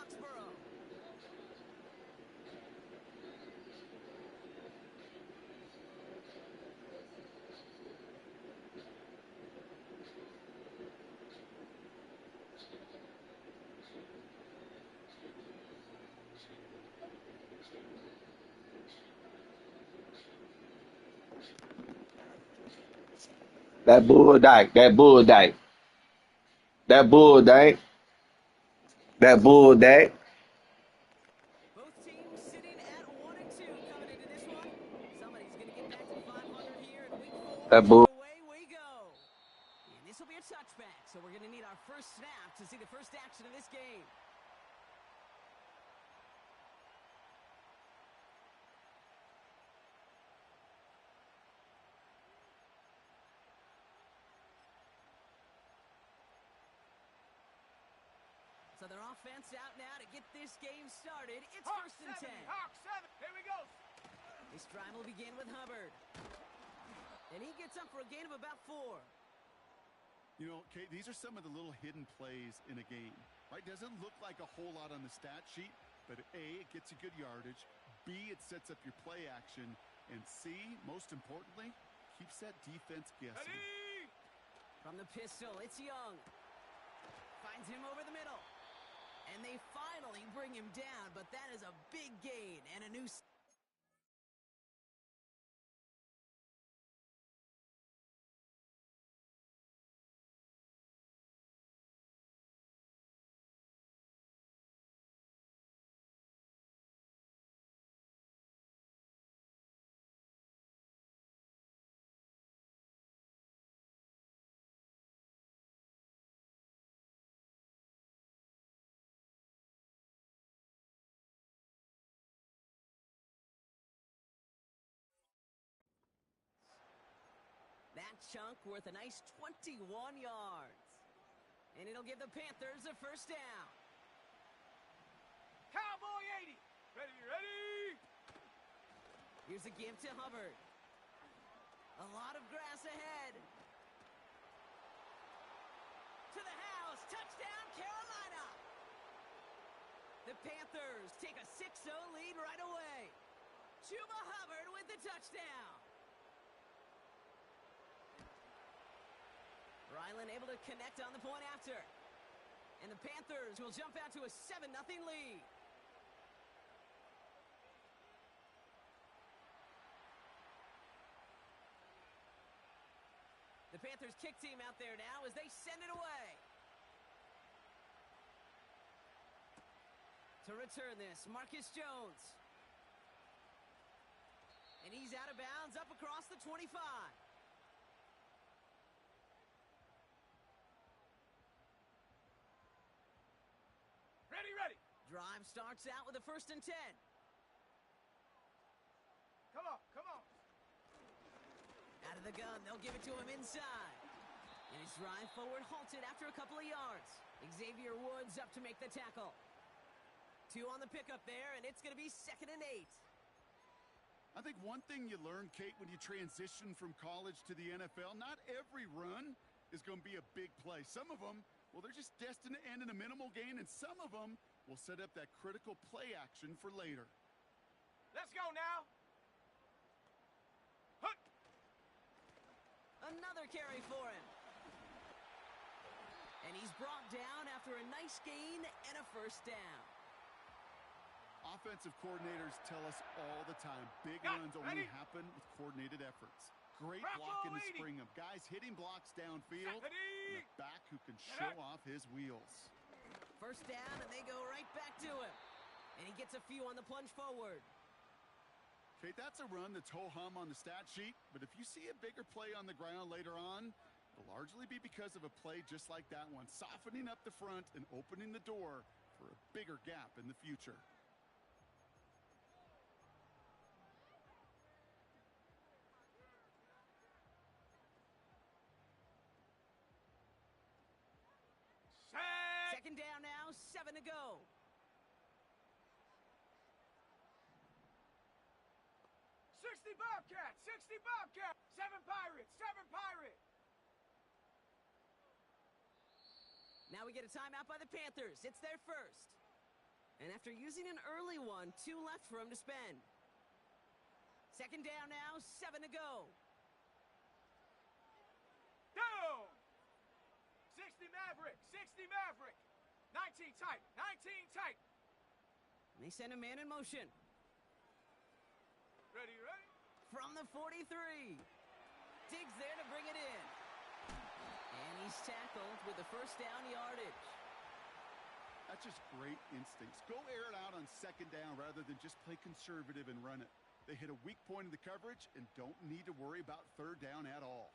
Foxborough. That bull dyke. That bull dyke. That bull dyke. That bull dyke. Both teams sitting at 1-2 coming into this one. Somebody's going to get back to 500 here in week 4, That and bull. away we go. And this will be a touchback, so we're going to need our first snap to see the first action of this game. So their offense out now to get this game started. It's Hawk first and 10. Hawk 7. Here we go. This drive will begin with Hubbard. And he gets up for a gain of about 4. You know, Kate, these are some of the little hidden plays in a game, right? Doesn't look like a whole lot on the stat sheet, but A, it gets you good yardage. B, it sets up your play action. And C, most importantly, keeps that defense guessing. Ready? From the pistol, it's Young. Finds him over the middle. And they finally bring him down, but that is a big gain and a new... That chunk worth a nice 21 yards. And it'll give the Panthers a first down. Cowboy 80. Ready? Here's a give to Hubbard. A lot of grass ahead. To the house. Touchdown, Carolina. The Panthers take a 6-0 lead right away. Chuba Hubbard with the touchdown. Ryland able to connect on the point after. And the Panthers will jump out to a 7-0 lead. The Panthers kick team out there now as they send it away. To return this, Marcus Jones. And he's out of bounds up across the 25. Ready. Drive starts out with a 1st and 10. Come on. Out of the gun, they'll give it to him inside. And his drive forward halted after a couple of yards. Xavier Woods up to make the tackle. 2 on the pickup there, and it's going to be 2nd and 8. I think one thing you learn, Kate, when you transition from college to the NFL, not every run is going to be a big play. Some of them, well, they're just destined to end in a minimal gain, and some of them will set up that critical play action for later. Let's go now. Another carry for him. And he's brought down after a nice gain and a 1st down. Offensive coordinators tell us all the time, big runs only happen with coordinated efforts. Great blocking to spring them. Guys hitting blocks downfield, and a back who can show off his wheels. 1st down, and they go right back to him. And he gets a few on the plunge forward. Kate, that's a run that's ho-hum on the stat sheet, but if you see a bigger play on the ground later on, it'll largely be because of a play just like that one, softening up the front and opening the door for a bigger gap in the future. Second down now, 7 to go. Bobcat, 60 Bobcat, 7 Pirates. Now we get a timeout by the Panthers. It's their first. And after using an early one, 2 left for him to spend. Second down now, 7 to go. Down! 60 Maverick, 60 Maverick. 19 tight, 19 tight. And they send a man in motion. Ready, ready? From the 43. Digs there to bring it in. And he's tackled with the first down yardage. That's just great instincts. Go air it out on second down rather than just play conservative and run it. They hit a weak point in the coverage and don't need to worry about third down at all.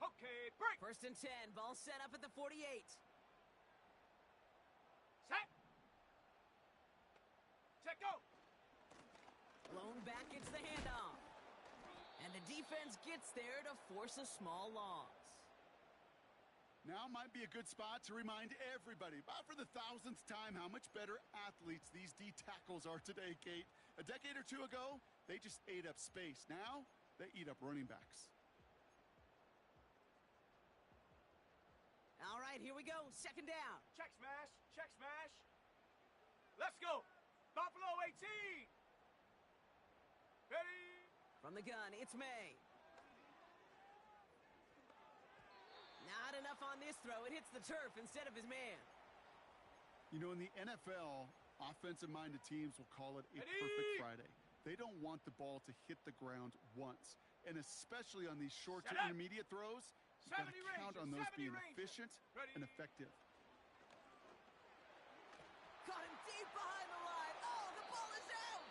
Okay, break. First and 10, ball set up at the 48. Set. Check, go. Blown back gets the handoff. And the defense gets there to force a small loss. Now might be a good spot to remind everybody, about for the 1000th time, how much better athletes these D tackles are today, Kate. A decade or two ago, they just ate up space. Now, they eat up running backs. All right, here we go. Second down. Check smash, check smash. Let's go. Buffalo 18. Ready? From the gun, it's May. Not enough on this throw. It hits the turf instead of his man. You know, in the NFL, offensive-minded teams will call it a Ready? perfect Friday. They don't want the ball to hit the ground once. And especially on these short to Set up. intermediate throws, you've got to 70 count Rangers, on those 70 being Rangers. efficient Ready? and effective. Caught him deep behind the line. Oh, the ball is out.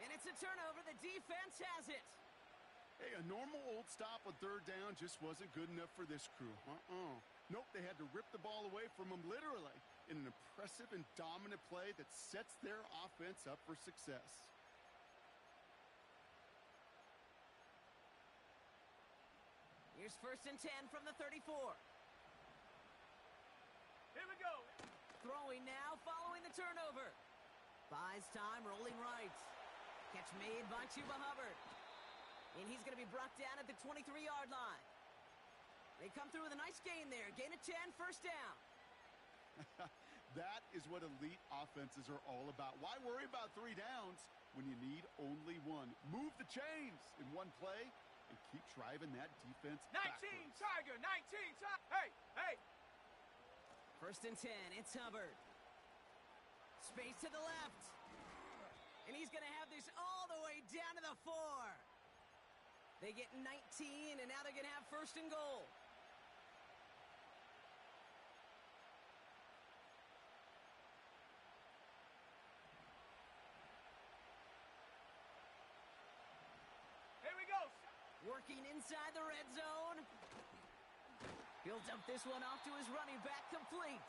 And it's a turnover. The defense has it. Hey, a normal old stop on third down just wasn't good enough for this crew. Nope, they had to rip the ball away from them literally in an impressive and dominant play that sets their offense up for success. Here's first and 10 from the 34. Here we go. Throwing now, following the turnover. Buys time, rolling right. Catch made by Chuba Hubbard. And he's going to be brought down at the 23-yard line. They come through with a nice gain there. Gain of 10, first down. That is what elite offenses are all about. Why worry about 3 downs when you need only 1? Move the chains in one play and keep driving that defense 19 backwards. Tiger, 19 Tiger. Hey, hey. First and 10, it's Hubbard. Space to the left. And he's going to have this all the way down to the 4. They get 19, and now they're going to have first and goal. Here we go. Working inside the red zone. He'll dump this one off to his running back, complete.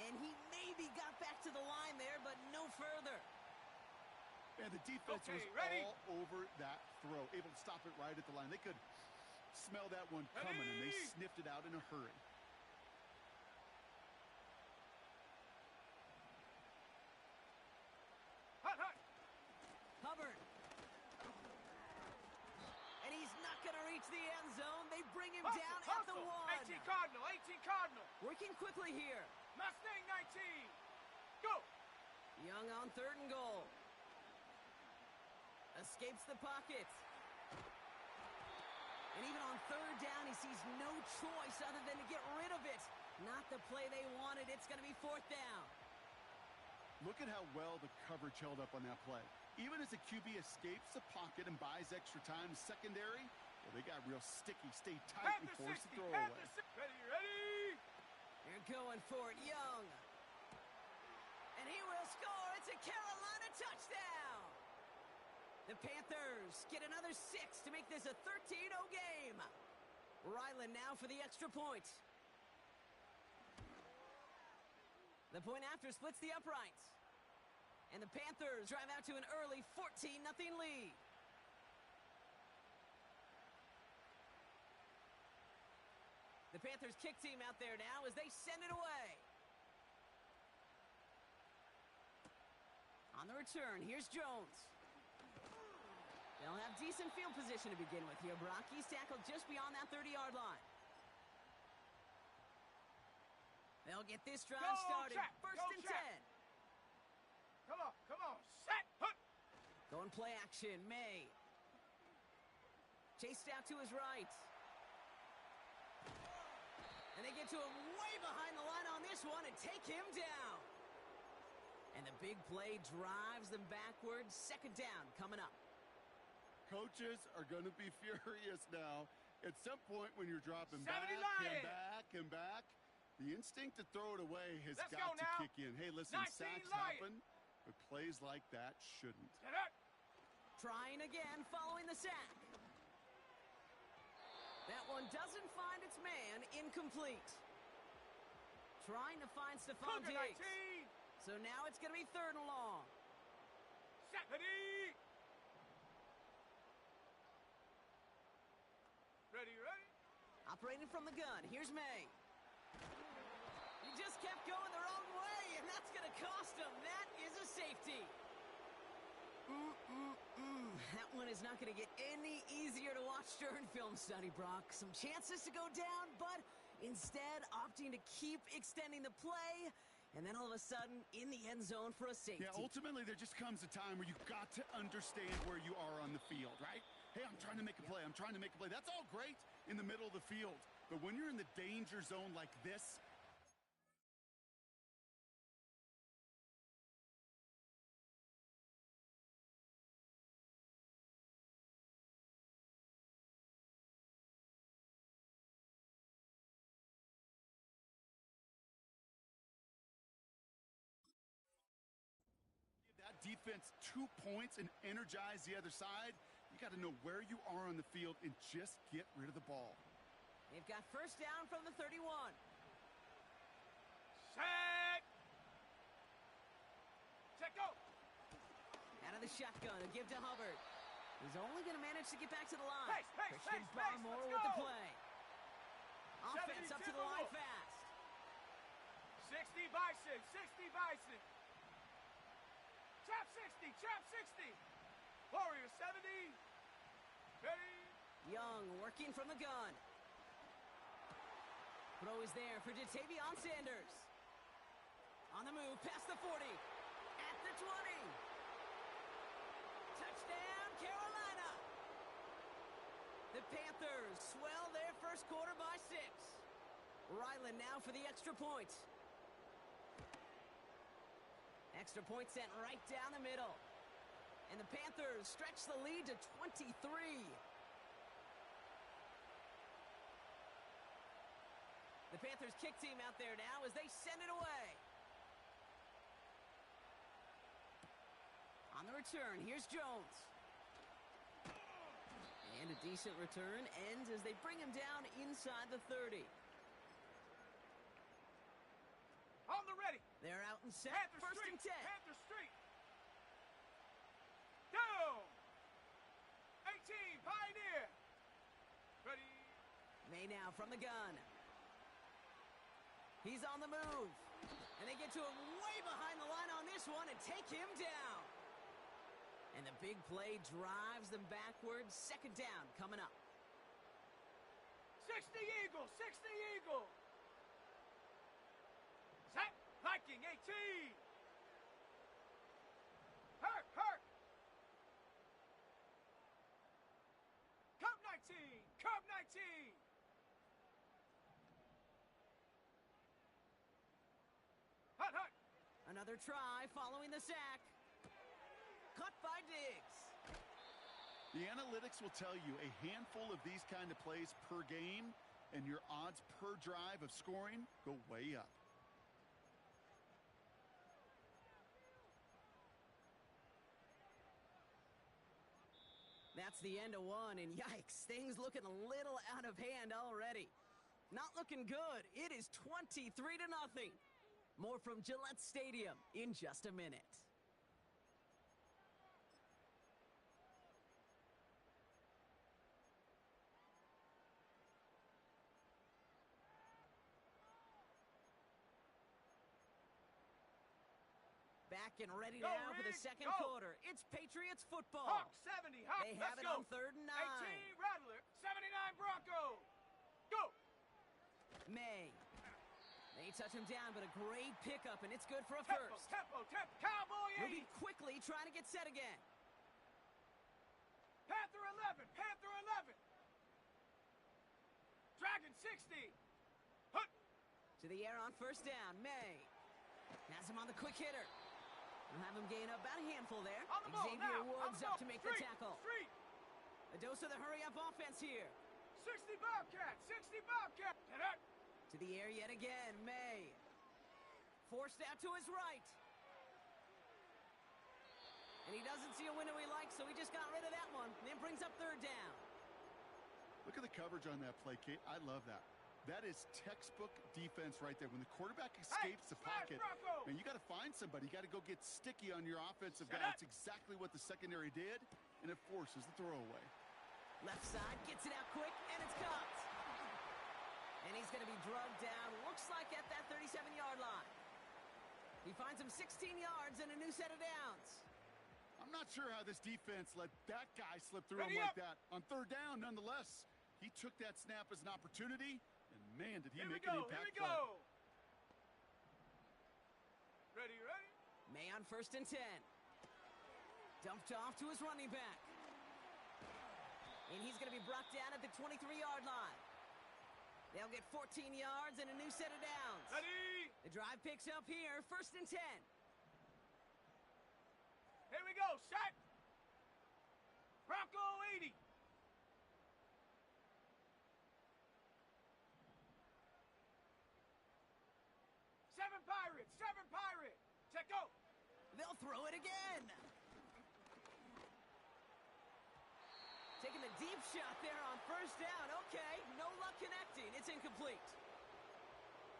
And he maybe got back to the line there, but no further. And the defense Okay, was ready? all over that throw, able to stop it right at the line. They could smell that one coming, and they Ready? sniffed it out in a hurry. Hut, hut. Hubbard. And he's not going to reach the end zone. They bring him Hustle, down at the hustle. 1. 18 Cardinal, 18 Cardinal. Working quickly here. Mustang 19. Go. Young on third and goal. Escapes the pocket. And even on third down, he sees no choice other than to get rid of it. Not the play they wanted. It's going to be fourth down. Look at how well the coverage held up on that play. Even as the QB escapes the pocket and buys extra time, secondary, well, they got real sticky, stay tight, and Panther force the 60, throw Panther away. 60. Ready, ready. They're going for it, Young. And he will score. It's a Carolina touchdown. The Panthers get another 6 to make this a 13-0 game. Ryland now for the extra point. The point after splits the uprights. And the Panthers drive out to an early 14-0 lead. The Panthers kick team out there now as they send it away. On the return, here's Jones. They'll have decent field position to begin with here, Brock. He's tackled just beyond that 30-yard line. They'll get this drive started. First and 10. Come on, set, hook. Going play action, May. Chased out to his right. And they get to him way behind the line on this one and take him down. And the big play drives them backwards. Second down coming up. Coaches are going to be furious now. At some point when you're dropping 70 back and back, the instinct to throw it away has Let's got go to now. kick in. Hey, listen, 19 sacks Lions. happen, but plays like that shouldn't. Get up. Trying again following the sack. That one doesn't find its man. Incomplete. Trying to find Stephon Cougar Diggs. 19. So now it's going to be third and long. Set, ready. Ready. Operating from the gun. Here's May. He just kept going the wrong way, and that's going to cost him. That is a safety. That one is not going to get any easier to watch during film study, Brock. Some chances to go down, but instead opting to keep extending the play, and then all of a sudden in the end zone for a safety. Yeah, ultimately there just comes a time where you've got to understand where you are on the field, right? Hey, I'm trying to make a play. That's all great in the middle of the field. But when you're in the danger zone like this, that defense 2 points and energize the other side, you got to know where you are on the field and just get rid of the ball. They've got first down from the 31. Set. Set, go. Out of the shotgun, a give to Hubbard. He's only going to manage to get back to the line. Pace, Christian pace, Barmore let's with the go. play. Offense up to the line fast. 60 Bison, 60 Bison. Trap 60. Warrior 70. Ready. Young working from the gun. Throw is there for Jatavion Sanders. On the move, past the 40. At the 20. Touchdown, Carolina. The Panthers swell their first quarter by 6. Ryland now for the extra point. Extra point sent right down the middle. And the Panthers stretch the lead to 23. The Panthers kick team out there now as they send it away. On the return, here's Jones. And a decent return ends as they bring him down inside the 30. On the ready. They're out and set. Panther First Street. and 10. Panther Street. Down. 18 Pioneer. Ready. May now from the gun. He's on the move. And they get to him way behind the line on this one and take him down. And the big play drives them backwards. Second down coming up. 60 Eagle. Set. Viking 18. Hurt. Cub 19. Hut. Another try following the sack. Cut by Diggs. The analytics will tell you a handful of these kind of plays per game, and your odds per drive of scoring go way up. That's the end of one, and yikes, things looking a little out of hand already. Not looking good. It is 23-0. More from Gillette Stadium in just a minute. back and ready Go, now for the Reed, second go. quarter. It's Patriots football. Hawk 70, Hawk, They let's have it go. on 3rd and 9. 18, Rattler, 79 Broncos. Go. May. They touch him down, but a great pickup, and it's good for a Tempo, first. tempo, tempo. Cowboy 80. Moving quickly, trying to get set again. Panther 11, Panther 11. Dragon 60. Hut. To the air on 1st down. May. Has him on the quick hitter. We'll have him gain up about a handful there. On the ball Xavier now. Woods up to make the Street, tackle. Street. A dose of the hurry-up offense here. 60 Bobcat, 60 Bobcat. And up. To the air yet again. May. Forced out to his right. And he doesn't see a window he likes, so he just got rid of that one. And then brings up 3rd down. Look at the coverage on that play, Kate. I love that. That is textbook defense right there. When the quarterback escapes the smash pocket, Bronco! man, you got to find somebody. You got to go get sticky on your offensive Shut guy. up. That's exactly what the secondary did, and it forces the throwaway. Left side, gets it out quick, and it's caught. And he's going to be drugged down, looks like at that 37-yard line. He finds him 16 yards and a new set of downs. I'm not sure how this defense let that guy slip through him Ready like up. that. On 3rd down, nonetheless, he took that snap as an opportunity, and man, did he Here we make an go, impact here we play. go. Ready, ready. May on 1st and 10. Dumped off to his running back. And he's going to be brought down at the 23-yard line. They'll get 14 yards and a new set of downs. Ready. The drive picks up here, 1st and 10. Here we go, shot. Bronco 80. Seven Pirates. Check go. They'll throw it again. Taking a deep shot there on 1st down. Okay, no luck connecting. It's incomplete.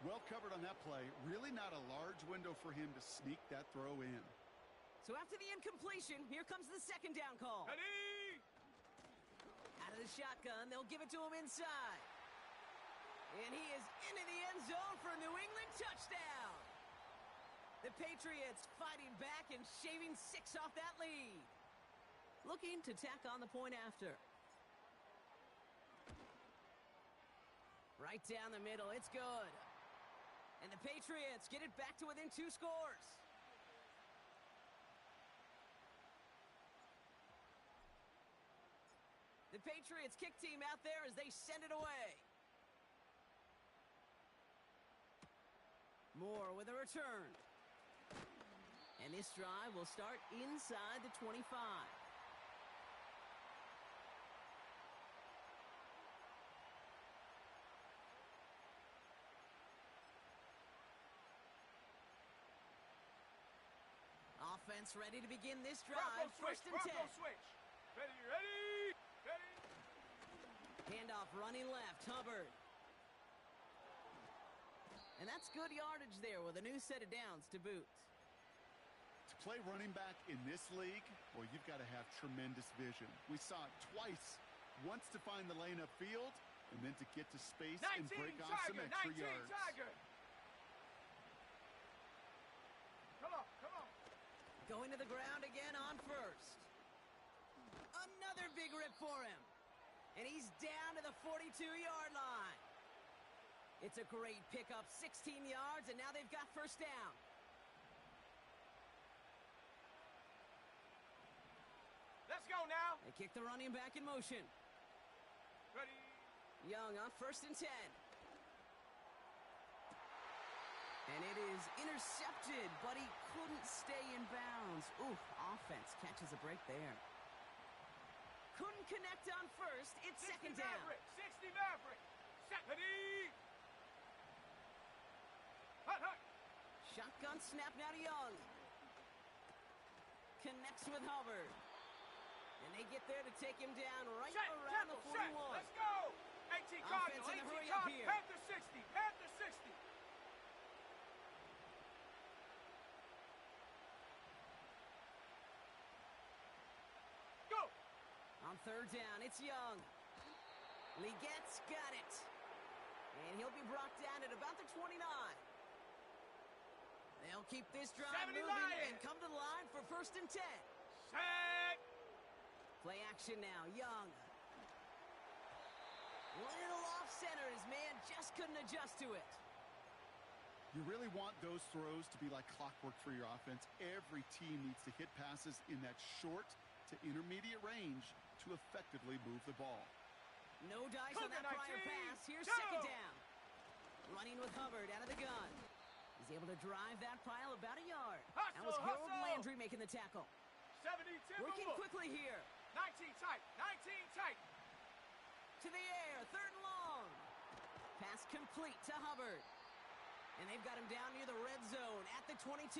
Well covered on that play. Really not a large window for him to sneak that throw in. So after the incompletion, here comes the 2nd down call. Ready. Out of the shotgun, they'll give it to him inside. And he is into the end zone for a New England touchdown. The Patriots fighting back and shaving 6 off that lead. Looking to tack on the point after. Right down the middle, it's good. And the Patriots get it back to within 2 scores. The Patriots kick team out there as they send it away. Moore with a return. And this drive will start inside the 25. Offense ready to begin this drive. Bronco switch. 1st and 10. Bronco switch. Ready. Ready. Handoff running left, Hubbard. And that's good yardage there with a new set of downs to boot. To play running back in this league, well, you've got to have tremendous vision. We saw it twice. Once to find the lane upfield, and then to get to space and 19 break off some Tiger. extra 19 yards. Tiger. Come on. Going to the ground again on 1st. Another big rip for him. And he's down to the 42-yard line. It's a great pickup, 16 yards, and now they've got 1st down. Let's go now. They kick the running back in motion. Ready. Young on 1st and 10. And it is intercepted, but he couldn't stay in bounds. Ooh, offense catches a break there. Couldn't connect on 1st. It's 2nd down. Maverick. 60 Maverick. Set. Ready. Hut. Shotgun snap now to Young. Connects with Hubbard. And they get there to take him down right Set. around the Temple, 41. set. Let's go. 18 Offense Cardinal. in a 18 hurry up Cardinal. here. Panther 60. Panther 60. Go. On 3rd down, it's Young. Legette's got it. And he'll be brought down at about the 29. They'll keep this drive 70 moving Lions. and come to the line for 1st and 10. Set. Play action now, Young. Little off center, his man just couldn't adjust to it. You really want those throws to be like clockwork for your offense. Every team needs to hit passes in that short to intermediate range to effectively move the ball. No dice on that prior pass. Here's Go. 2nd down. Running with Hubbard out of the gun. He's able to drive that pile about a yard. That was Harold Landry making the tackle. 70 Working quickly here. 19 tight. 19 tight. To the air, 3rd and long. Pass complete to Hubbard. And they've got him down near the red zone at the 22.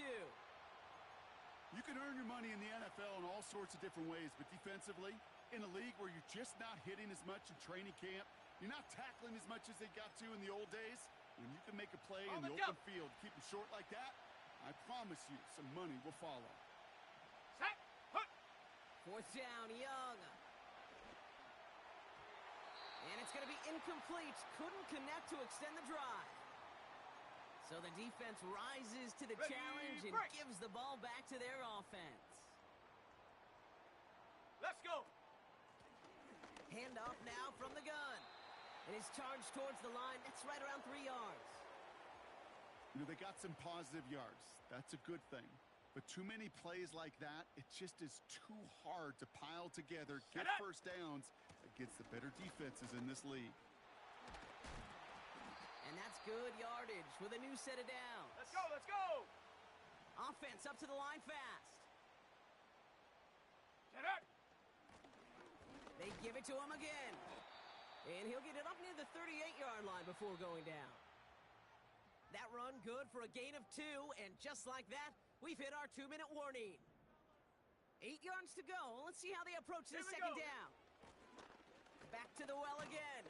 You can earn your money in the NFL in all sorts of different ways, but defensively, in a league where you're just not hitting as much in training camp, you're not tackling as much as they got to in the old days, when you can make a play in the open field, keep them short like that, I promise you some money will follow. Set. Put. 4th down, Young. And it's going to be incomplete. Couldn't connect to extend the drive. So the defense rises to the challenge and gives the ball back to their offense. Let's go. Handoff now from the gun. It is charged towards the line. That's right around 3 yards. You know, they got some positive yards. That's a good thing. But too many plays like that, it just is too hard to pile together, get first downs against the better defenses in this league. And that's good yardage with a new set of downs. Let's go. Let's go. Offense up to the line fast. Get up. They give it to him again. And he'll get it up near the 38-yard line before going down. That run good for a gain of 2, and just like that, we've hit our 2-minute warning. 8 yards to go. Let's see how they approach this 2nd down. Back to the well again.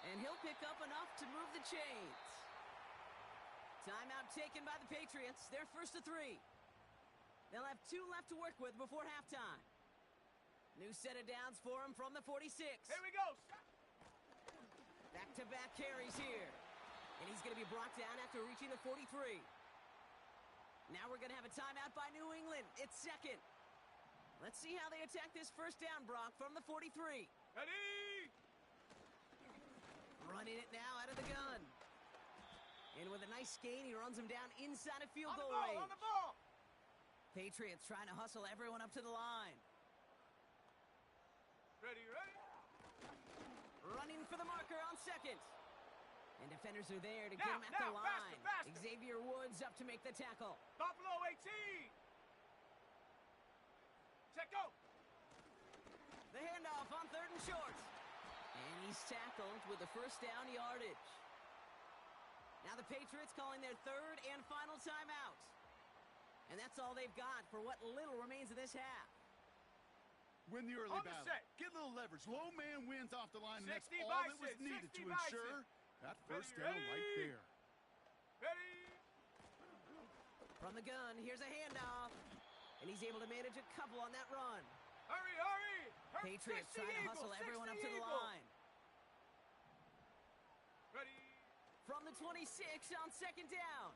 And he'll pick up enough to move the chains. Timeout taken by the Patriots. They're 1st to 3. They'll have 2 left to work with before halftime. New set of downs for him from the 46. Here we go. Back-to-back carries here. And he's going to be brought down after reaching the 43. Now we're going to have a timeout by New England. It's 2nd. Let's see how they attack this 1st down, Brock, from the 43. Ready. Running it now out of the gun. And with a nice gain, he runs him down inside of field goal range. On the ball. Patriots trying to hustle everyone up to the line. Ready. Running for the marker on 2nd. And defenders are there to get him at the line. Faster. Xavier Woods up to make the tackle. Buffalo 18. Check go. The handoff on 3rd and short. And he's tackled with the 1st down yardage. Now the Patriots calling their 3rd and final timeout. And that's all they've got for what little remains of this half. Win the early battle. Get a little leverage. Low man wins off the line, and that's all that was needed to ensure that 1st down right there. Ready. From the gun, here's a handoff. And he's able to manage a couple on that run. Hurry. Patriots trying to hustle everyone up to the line. Ready. From the 26 on 2nd down.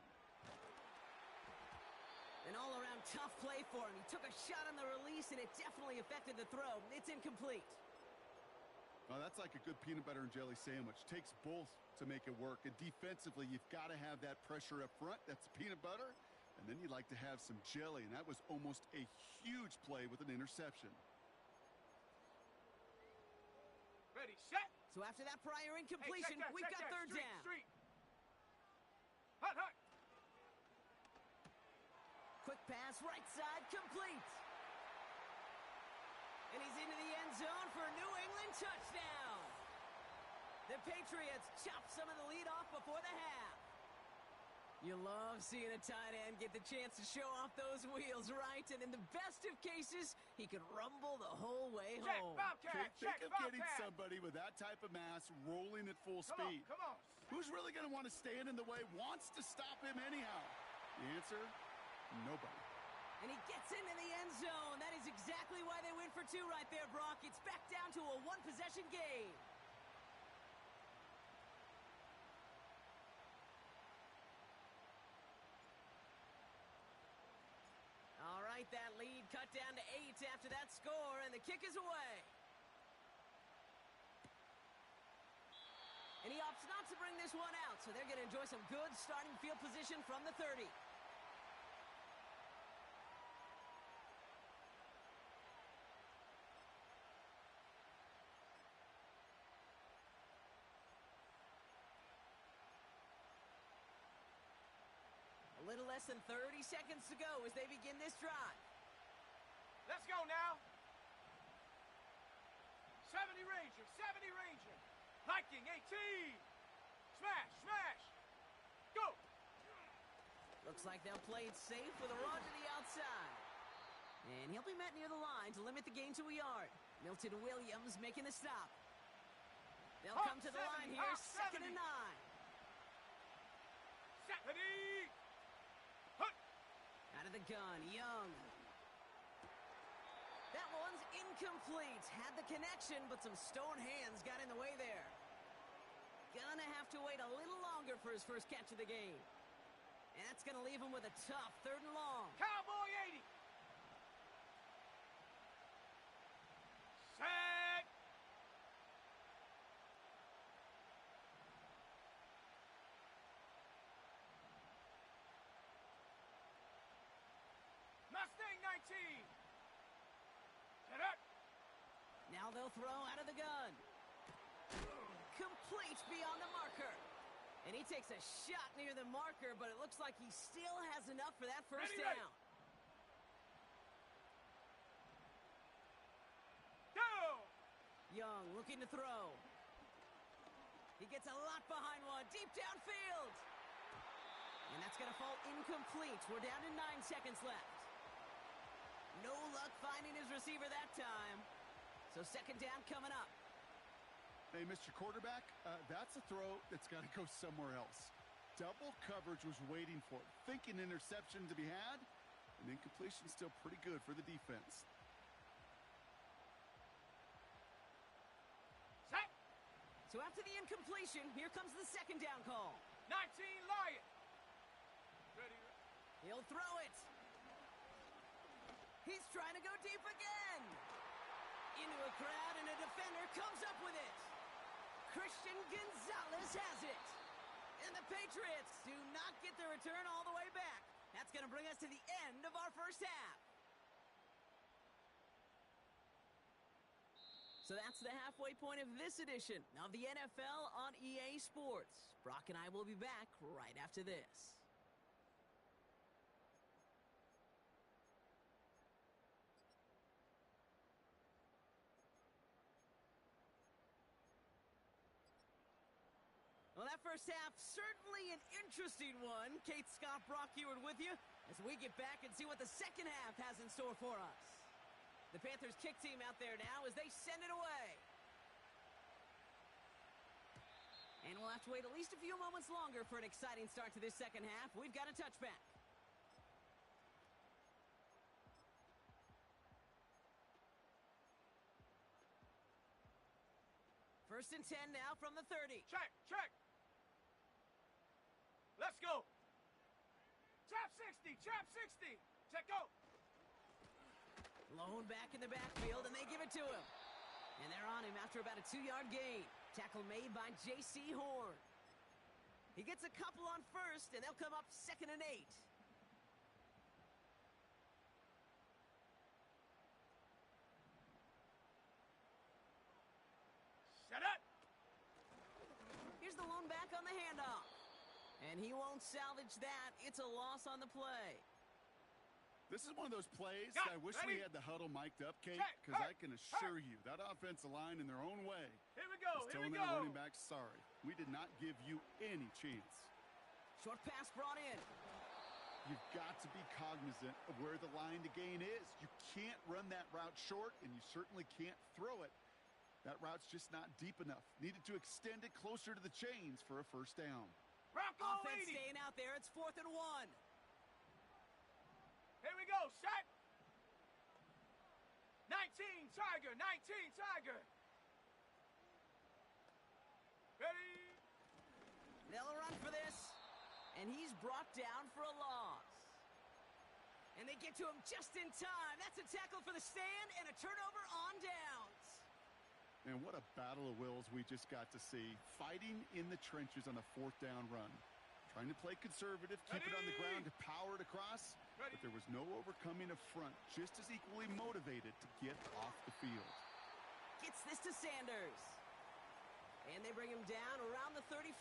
An all-around tough play for him. He took a shot on the release, and it definitely affected the throw. It's incomplete. Well, that's like a good peanut butter and jelly sandwich. Takes both to make it work. And defensively, you've got to have that pressure up front. That's peanut butter. And then you'd like to have some jelly. And that was almost a huge play with an interception. Ready, set. So after that prior incompletion, we've got 3rd down. Hut. Quick pass, right side, complete. And he's into the end zone for a New England touchdown. The Patriots chop some of the lead off before the half. You love seeing a tight end get the chance to show off those wheels, right? And in the best of cases, he could rumble the whole way home. Think of getting somebody with that type of mass rolling at full speed. Come on. Who's really going to want to stand in the way, wants to stop him anyhow? The answer, nobody. And he gets into the end zone. That is exactly why they win for 2 right there, Brock. It's back down to a 1-possession game. cut down to 8 after that score, and the kick is away. And he opts not to bring this one out, so they're going to enjoy some good starting field position from the 30. A little less than 30 seconds to go as they begin this drive. Let's go now. 70 Ranger, 70 Ranger. Viking 18. Smash, smash. Go. Looks like they'll play it safe with a run to the outside. And he'll be met near the line to limit the gain to a yard. Milton Williams making the stop. They'll Hawk come to the 70, line here, Hawk 2nd 70. and 9. 70. Hut. Out of the gun, Young. That one's incomplete. Had the connection, but some stone hands got in the way there. Gonna have to wait a little longer for his first catch of the game. And that's gonna leave him with a tough 3rd and long. Cowboy 80. Set. Mustang 19. Set up. Now they'll throw out of the gun. Complete beyond the marker. And he takes a shot near the marker, but it looks like he still has enough for that first Ready, down. ready. Go. Young looking to throw. He gets a lot behind one, deep downfield. And that's going to fall incomplete. We're down to 9 seconds left. No luck finding his receiver that time. So 2nd down coming up. Hey, Mr. Quarterback, that's a throw that's got to go somewhere else. Double coverage was waiting for it. Thinking interception to be had, and incompletion still pretty good for the defense. Set. So after the incompletion, here comes the 2nd down call. 19 Lion. Ready. He'll throw it. He's trying to go deep again. Into a crowd, and a defender comes up with it. Christian Gonzalez has it. And the Patriots do not get the return all the way back. That's going to bring us to the end of our first half. So that's the halfway point of this edition of the NFL on EA Sports. Brock and I will be back right after this. Well, that first half, certainly an interesting one. Kate Scott, Brock Eward with you as we get back and see what the second half has in store for us. The Panthers kick team out there now as they send it away. And we'll have to wait at least a few moments longer for an exciting start to this second half. We've got a touchback. First and 10 now from the 30. Check, check. Let's go. Trap 60, trap 60. Check go. Lone back in the backfield, and they give it to him. And they're on him after about a 2-yard gain. Tackle made by J.C. Horn. He gets a couple on first, and they'll come up 2nd and 8. Set up. Here's the lone back on the handoff. And he won't salvage that. It's a loss on the play. This is one of those plays Got I wish ready. we had the huddle mic'd up, Kate, Check, because I hey, can assure you that offensive line in their own way Here we go, is here we telling that go. running back, sorry, we did not give you any chance. Short pass brought in. You've got to be cognizant of where the line to gain is. You can't run that route short, and you certainly can't throw it. That route's just not deep enough. Needed to extend it closer to the chains for a first down. Bronco Offense 80. staying out there. It's 4th and 1. Here we go, set. 19 Tiger, 19 Tiger. Ready. They'll run for this. And he's brought down for a loss. And they get to him just in time. That's a tackle for the stand and a turnover on downs. And what a battle of wills we just got to see. Fighting in the trenches on a 4th down run. Trying to play conservative, keep it on the ground to power it across. But there was no overcoming a front, just as equally motivated to get off the field. Gets this to Sanders. And they bring him down around the 34.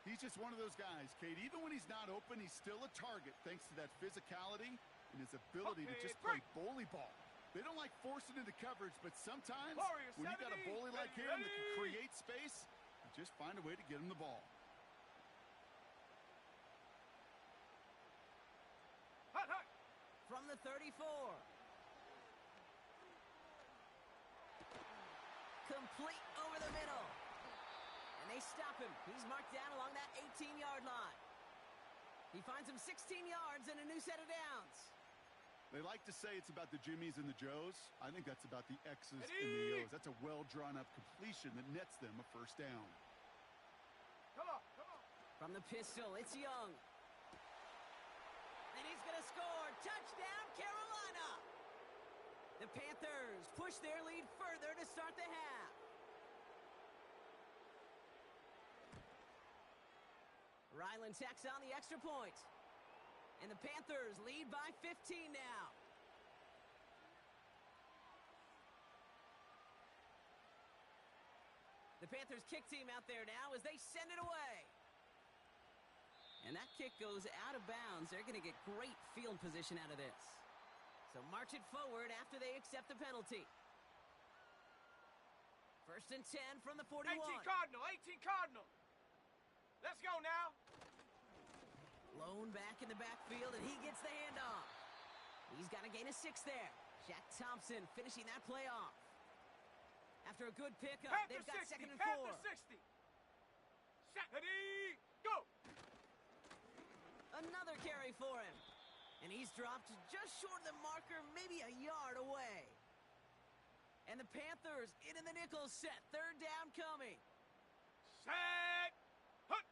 He's just one of those guys, Kate. Even when he's not open, he's still a target thanks to that physicality and his ability to just play bully ball. They don't like forcing into coverage, but sometimes when you got a bully like him that can create space, you just find a way to get him the ball. From the 34. Complete over the middle. And they stop him. He's marked down along that 18-yard line. He finds him 16 yards and a new set of downs. They like to say it's about the Jimmies and the Joes. I think that's about the X's and the O's. That's a well-drawn-up completion that nets them a 1st down. Come on, come on. From the pistol, it's Young. And he's going to score. Touchdown, Carolina. The Panthers push their lead further to start the half. Ryland tacks on the extra point. And the Panthers lead by 15 now. The Panthers kick team out there now as they send it away. And that kick goes out of bounds. They're going to get great field position out of this. So march it forward after they accept the penalty. 1st and 10 from the 41. 18 Cardinal, 18 Cardinal. Let's go now. Lone back in the backfield, and he gets the handoff. He's got a gain of 6 there. Jack Thompson finishing that play off. After a good pickup, Panther they've got 60, 2nd and 4. Panther 60. Set, ready, go. Another carry for him. And he's dropped just short of the marker, maybe a yard away. And the Panthers into the nickel set. 3rd down coming. Set. Hut.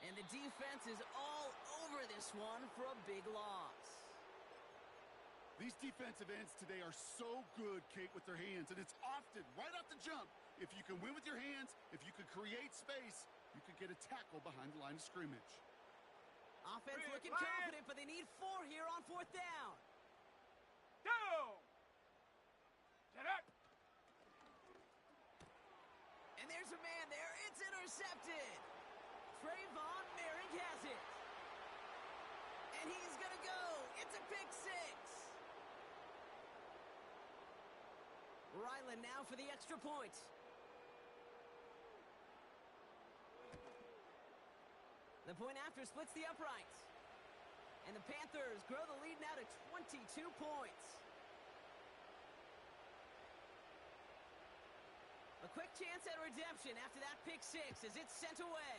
And the defense is all over this one for a big loss. These defensive ends today are so good, Kate, with their hands, and it's often right off the jump. If you can win with your hands, if you can create space, you can get a tackle behind the line of scrimmage. Offense Red looking flag. confident, but they need 4 here on 4th down. Down. Set up. And there's a man there. It's intercepted. Trayvon Merrick has it. And he's going to go. It's a pick 6. Ryland now for the extra point. The point after splits the uprights. And the Panthers grow the lead now to 22 points. A quick chance at redemption after that pick 6 as it's sent away.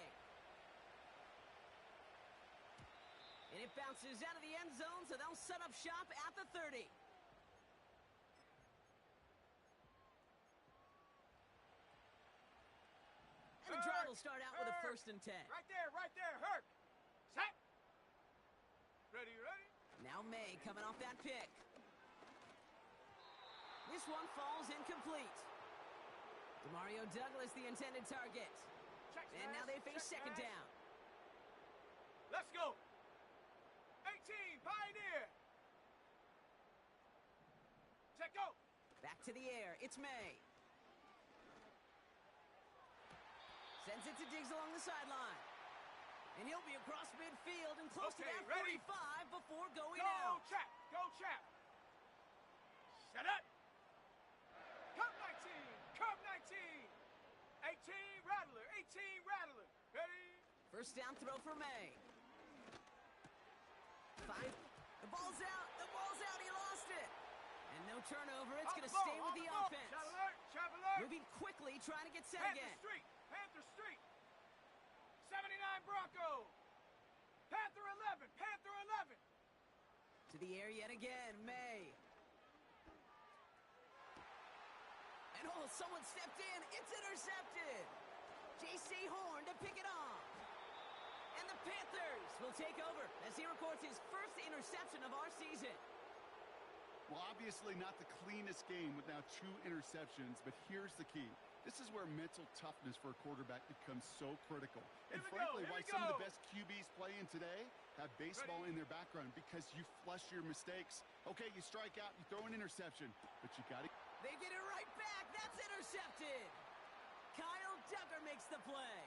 And it bounces out of the end zone, so they'll set up shop at the 30. And the drive will start out with a 1st and 10. Right there, Hurt. Set. Ready, ready. Now May coming off that pick. This one falls incomplete. Demario Douglas, the intended target. Check And now they face 2nd down. Let's go. 18, Pioneer. Check, go. Back to the air. It's May. Sends it to Diggs along the sideline. And he'll be across midfield and close to Okay, that ready. 45 before going Go, out. Chap. Go, Chap. Set up. Cup 19. Cup 19. 18, Rattler. 18, Rattler. Ready. 1st down throw for May. 5. The ball's out. The ball's out. He lost it. And no turnover. It's going to stay with the offense. Chap alert. Chap alert. Moving quickly, trying to get set Panther again. Street. Panther Street. 79 Bronco. Panther 11. Panther 11. To the air yet again. May. And oh, someone stepped in. It's intercepted. J.C. Horn to pick it off. And the Panthers will take over as he records his first interception of our season. Well, obviously not the cleanest game with now 2 interceptions, but here's the key. This is where mental toughness for a quarterback becomes so critical. And frankly, why some of the best QBs playing today have baseball in their background, because you flush your mistakes. Okay, you strike out, you throw an interception, but you got to... They get it right back. That's intercepted. Kyle Duggar makes the play.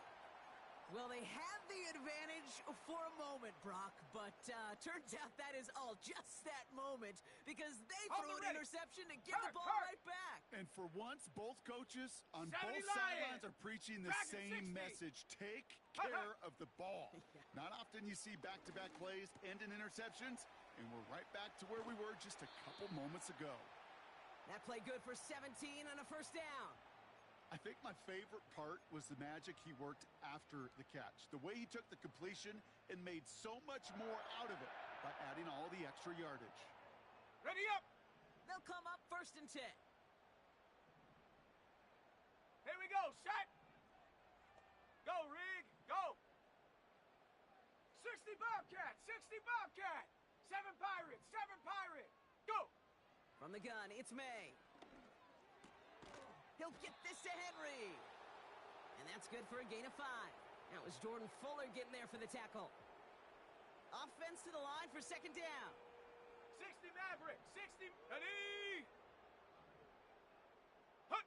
Well, they had the advantage for a moment, Brock, but turns out that is all just that moment, because they threw an interception to give the ball right back. And for once, both coaches on 70 both sidelines are preaching the same message. Take care of the ball. Not often you see back-to-back plays end in interceptions, and we're right back to where we were just a couple moments ago. That play good for 17 on a first down. I think my favorite part was the magic he worked after the catch. The way he took the completion and made so much more out of it by adding all the extra yardage. Ready up. They'll come up 1st and 10. Here we go. Set. Go, Rig. Go. 60 Bobcat. 60 Bobcat. 7 Pirates. 7 Pirate. Go. From the gun, it's May. He'll get this to Henry. And that's good for a gain of 5. That was Jordan Fuller getting there for the tackle. Offense to the line for 2nd down. 60 Maverick. 60. Ready. Hut.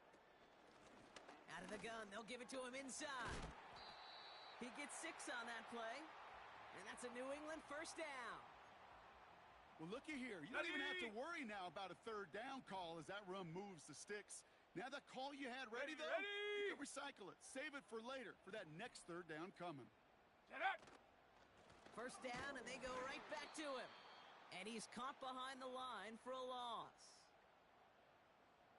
Out of the gun, they'll give it to him inside. He gets 6 on that play. And that's a New England 1st down. Well, looky here. You don't even have to worry now about a 3rd down call as that run moves the sticks. Now that call you had ready, though, you can recycle it. Save it for later, for that next 3rd down coming. Set up. 1st down, and they go right back to him. And he's caught behind the line for a loss.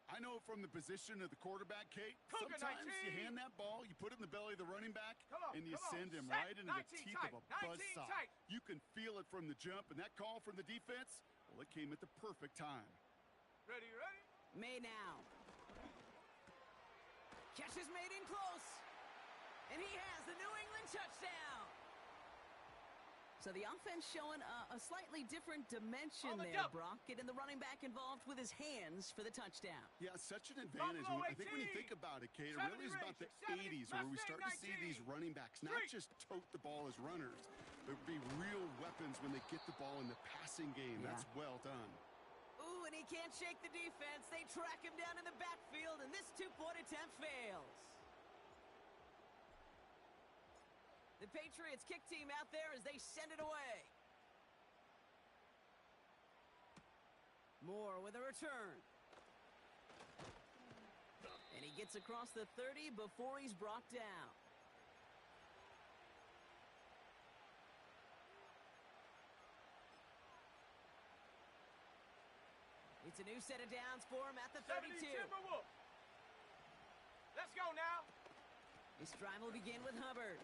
I know from the position of the quarterback, Kate, Cougar sometimes 19. you hand that ball, you put it in the belly of the running back, and you come on. send him Set. right into the 19 teeth tight. of a 19 buzzsaw. tight. You can feel it from the jump, and that call from the defense, well, it came at the perfect time. Ready, ready. May now. Catch is made in close. And he has the New England touchdown. So the offense showing a slightly different dimension there, Brock. Getting the running back involved with his hands for the touchdown. Yeah, such an advantage. Buffalo I think when you think about it, Kate, it really is about the 70, 80s where we start to see 19. these running backs not just tote the ball as runners, but be real weapons when they get the ball in the passing game. Yeah. That's well done. Ooh, and he can't shake the defense. They track him down in the backfield, and this 2-point attempt fails. The Patriots kick team out there as they send it away. Moore with a return. And he gets across the 30 before he's brought down. It's a new set of downs for him at the 32. 70 Timberwolf. Let's go now. This drive will begin with Hubbard.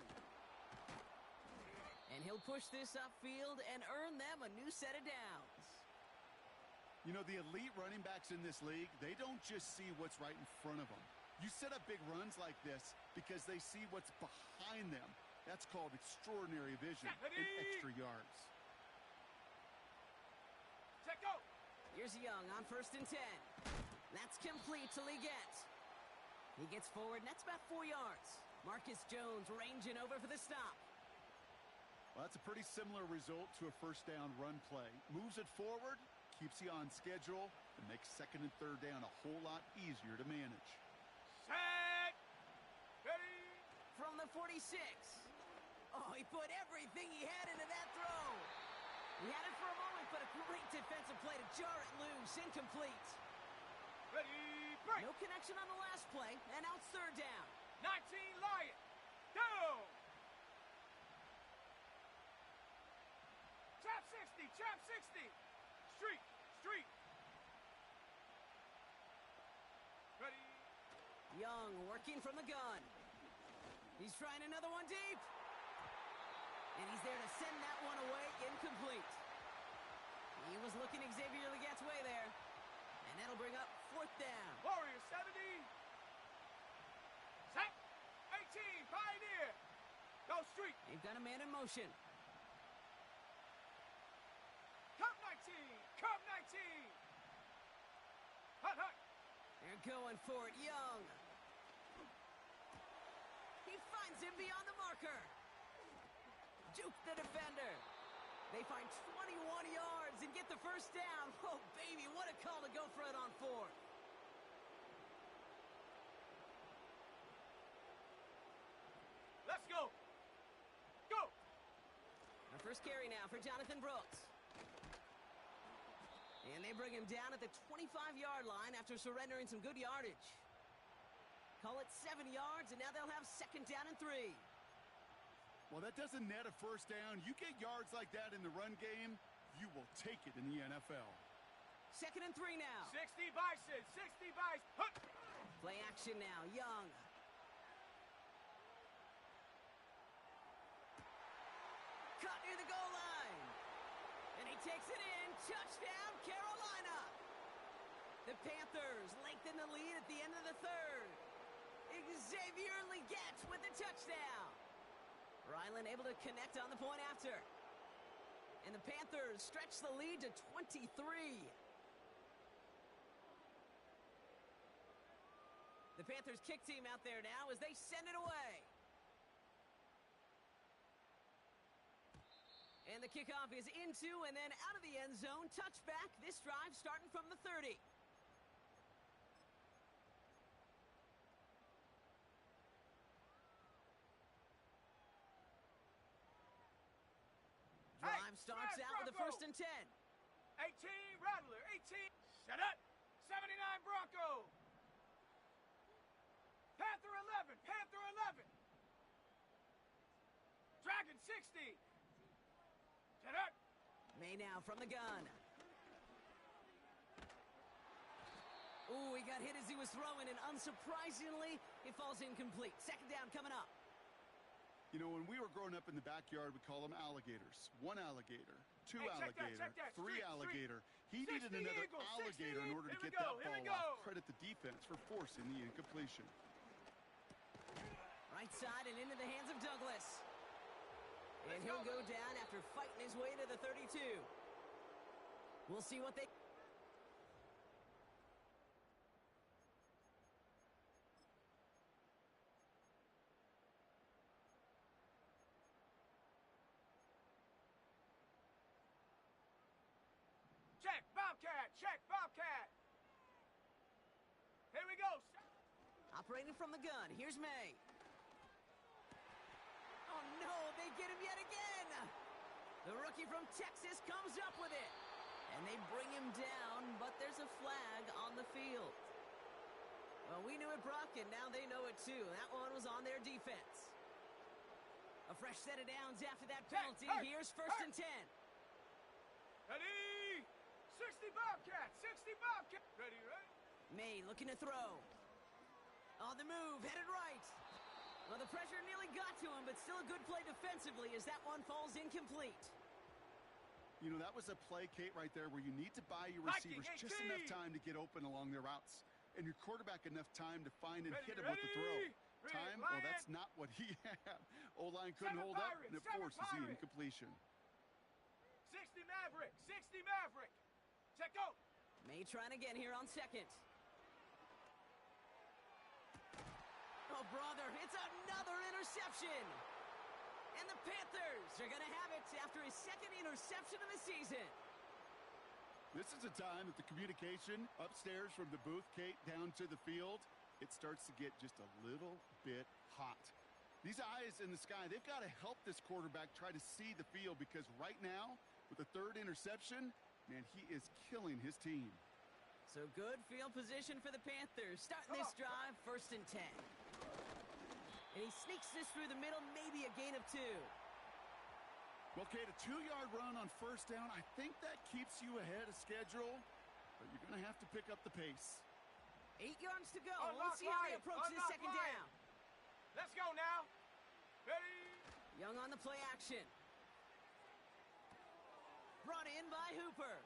And he'll push this upfield and earn them a new set of downs. You know, the elite running backs in this league, they don't just see what's right in front of them. You set up big runs like this because they see what's behind them. That's called extraordinary vision and extra yards. Check go. Here's Young on 1st and 10. That's complete till he gets. He gets forward, and that's about 4 yards. Marcus Jones ranging over for the stop. Well, that's a pretty similar result to a 1st down run play. Moves it forward, keeps you on schedule, and makes 2nd and 3rd down a whole lot easier to manage. Set. Ready. From the 46. Oh, he put everything he had into that throw. He had it for a moment, but a great defensive play to jar it loose. Incomplete. Ready. Break. No connection on the last play, and now it's 3rd down. 19 Lion. Down. Trap 60. Trap 60. Street. Street. Ready. Young working from the gun. He's trying another one deep. And he's there to send that one away. Incomplete. He was looking Xavier Legat's way there. And that'll bring up 4th down. Warrior 70. Set. 18. Pioneer. Go street. They've got a man in motion. They're going for it, Young. He finds him beyond the marker. Juke the defender. They find 21 yards and get the first down. Oh, baby, what a call to go for it on fourth. Let's go. Go. Our first carry now for Jonathan Brooks. And they bring him down at the 25-yard line after surrendering some good yardage. Call it 7 yards, and now they'll have second down and 3. Well, that doesn't net a first down. You get yards like that in the run game, you will take it in the NFL. Second and 3 now. 60 Bison, 60 Bison. Hup. Play action now, Young. Cut near the goal line. And he takes it in. Touchdown, Carolina. The Panthers lengthen the lead at the end of the third. Xavier Legette with the touchdown. Ryland able to connect on the point after. And the Panthers stretch the lead to 23. The Panthers kick team out there now as they send it away. And the kickoff is into and then out of the end zone. Touchback. This drive starting from the 30. Drive starts out with a first and 10. 18 Rattler, 18. Set up. 79 Bronco. Panther 11, Panther 11. Dragon 60. Set up. May now from the gun. Ooh, he got hit as he was throwing, and unsurprisingly, it falls incomplete. Second down coming up. You know, when we were growing up in the backyard, we call them alligators. 1 alligator, 2 Hey, alligator, check that. 3 Street. alligator. He 60 needed another Eagles, alligator 60. in order to Here we get go, that here we ball go. off. Credit the defense for forcing the incompletion. Right side and into the hands of Douglas. And he'll go down after fighting his way to the 32. We'll see what they... Check, Bobcat, check, Bobcat. Here we go. Operating from the gun, here's May. Oh no, they get him yet again! The rookie from Texas comes up with it. And they bring him down, but there's a flag on the field. Well, we knew it, Brock, and now they know it too. That one was on their defense. A fresh set of downs after that penalty. Here's first and 10. Ready? 60 Bobcat, 60 Bobcat. Ready, ready? May looking to throw. On the move, headed right. Well, the pressure nearly got to him, but still a good play defensively as that one falls incomplete. You know, that was a play, Kate, right there where you need to buy your Viking, receivers just enough 18. time to get open along their routes. And your quarterback enough time to find and Ready, hit him with the throw. ready? Time? Lion. Well, that's not what he had. O-line couldn't Seven hold up, Pirates, and it seven forces the Pirates. incompletion. 60 Maverick, 60 Maverick. Check out. May trying again here on second. Oh, brother, it's another interception. And the Panthers are going to have it after his second interception of the season. This is a time that the communication upstairs from the booth, Kate, down to the field, it starts to get just a little bit hot. These eyes in the sky, they've got to help this quarterback try to see the field because right now, with the third interception, man, he is killing his team. So good field position for the Panthers. Starting this drive, first and 10. And he sneaks this through the middle, maybe a gain of 2. Well, Kate, a 2-yard run on first down, I think that keeps you ahead of schedule, but you're going to have to pick up the pace. 8 yards to go. Unlock Let's see how they Lion. approach this Unlock second Lion. down. Let's go now. Ready? Young on the play action. Brought in by Hooper.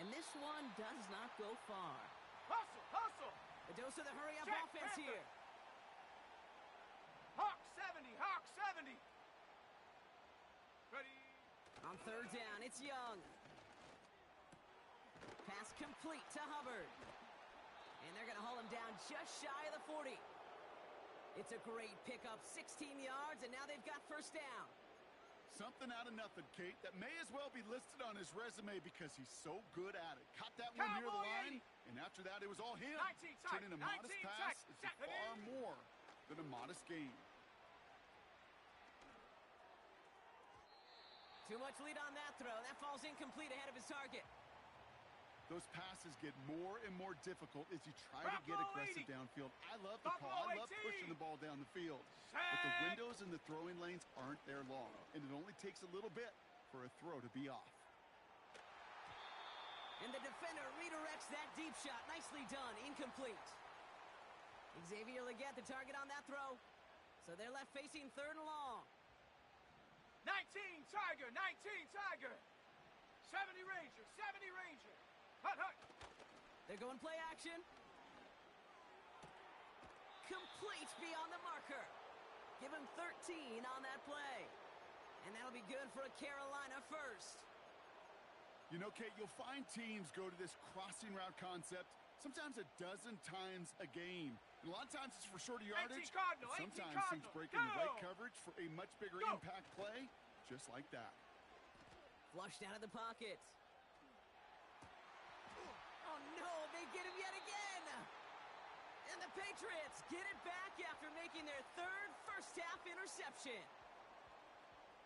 And this one does not go far. Hustle, hustle. A dose of the hurry-up Check, offense Panther. here. Hawk 70, Hawk 70. Ready? On third down, it's Young. Pass complete to Hubbard. And they're going to haul him down just shy of the 40. It's a great pickup, 16 yards, and now they've got first down. Something out of nothing, Kate, that may as well be listed on his resume because he's so good at it. Caught that one near the line, and after that, it was all him. Turning a modest pass into far more than a modest gain. Too much lead on that throw. That falls incomplete ahead of his target. Those passes get more and more difficult as you try to get aggressive downfield. I love the call. I love pushing the ball down the field. But the windows in the throwing lanes aren't there long, and it only takes a little bit for a throw to be off. And the defender redirects that deep shot. Nicely done. Incomplete. Xavier Legette, the target on that throw. So they're left facing third and long. 19 Tiger, 19 Tiger. 70 Ranger, 70 Ranger. Hut, hut. They're going play action. Complete beyond the marker. Give him 13 on that play. And that'll be good for a Carolina first. You know, Kate, you'll find teams go to this crossing route concept sometimes a dozen times a game. And a lot of times it's for shorter yardage. Sometimes teams break into right coverage for a much bigger impact play, just like that. Flushed out of the pocket. Oh, no, they get him yet again. And the Patriots get it back after making their third first-half interception.